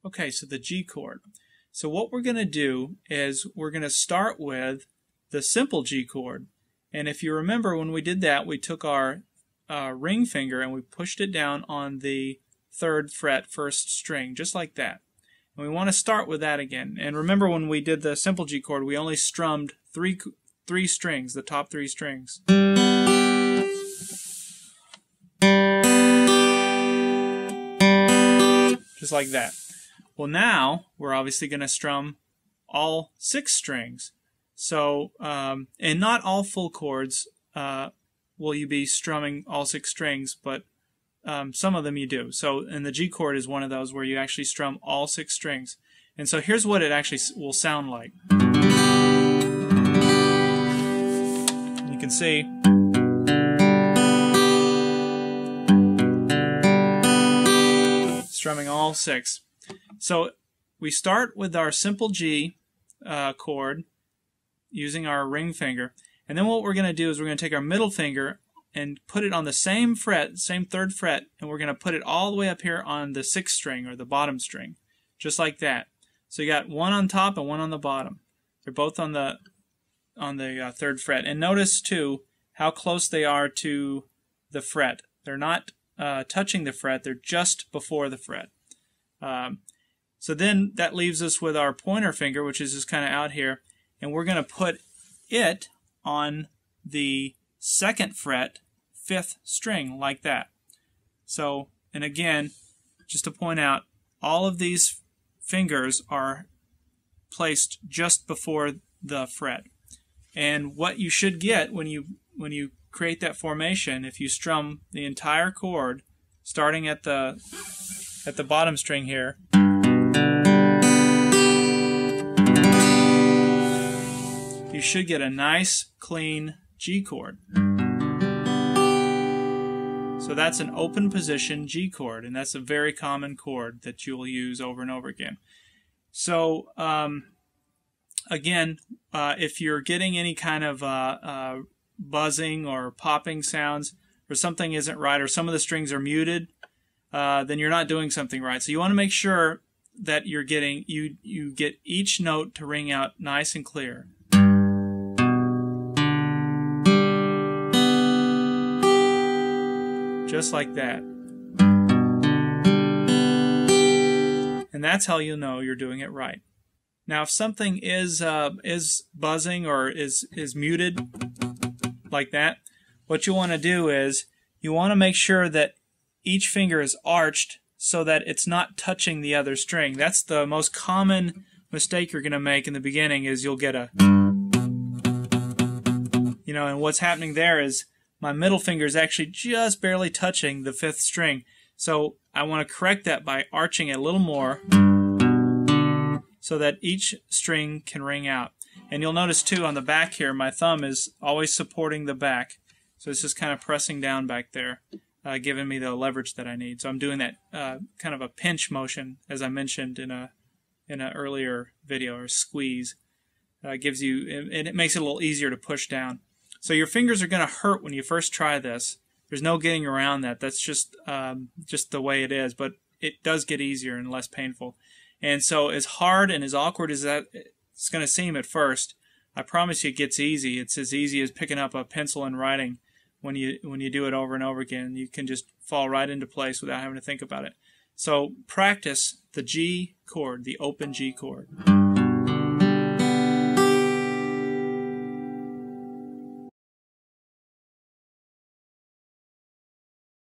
Okay, so the G chord. So what we're going to do is we're going to start with the simple G chord. And if you remember when we did that, we took our ring finger and we pushed it down on the 3rd fret, 1st string, just like that. And we want to start with that again. And remember when we did the simple G chord, we only strummed three strings, the top 3 strings. Just like that. Well, now we're obviously going to strum all 6 strings. So, and not all full chords will you be strumming all 6 strings, but some of them you do. So, and the G chord is one of those where you actually strum all 6 strings. And so here's what it actually will sound like. You can see. Strumming all 6. So we start with our simple G chord using our ring finger, and then what we're going to do is we're going to take our middle finger and put it on the same fret, same 3rd fret, and we're going to put it all the way up here on the 6th string or the bottom string, just like that. So you got one on top and one on the bottom. They're both on the 3rd fret, and notice too how close they are to the fret. They're not touching the fret, they're just before the fret. So then that leaves us with our pointer finger, which is just kind of out here, and we're going to put it on the 2nd fret, 5th string, like that. So, and again, just to point out, all of these fingers are placed just before the fret. And what you should get when you create that formation, if you strum the entire chord, starting at the bottom string here, you should get a nice, clean G chord. So that's an open position G chord, and that's a very common chord that you'll use over and over again. So again, if you're getting any kind of buzzing or popping sounds, or something isn't right, or some of the strings are muted, then you're not doing something right. So you want to make sure that you're getting you get each note to ring out nice and clear. Just like that. And that's how you know you're doing it right. Now, if something is buzzing or is muted like that, what you want to do is you want to make sure that each finger is arched so that it's not touching the other string. That's the most common mistake you're going to make in the beginning, is you'll get a, and what's happening there is my middle finger is actually just barely touching the 5th string. So I want to correct that by arching it a little more so that each string can ring out. And you'll notice too on the back here, my thumb is always supporting the back. So it's just kind of pressing down back there, giving me the leverage that I need. So I'm doing that kind of a pinch motion, as I mentioned in an earlier video, or squeeze. Gives you, and it makes it a little easier to push down. So your fingers are going to hurt when you first try this. There's no getting around that. That's just the way it is. But it does get easier and less painful. And so as hard and as awkward as that it's going to seem at first, I promise you it gets easy. It's as easy as picking up a pencil and writing. When you do it over and over again, you can just fall right into place without having to think about it. So practice the G chord, the open G chord.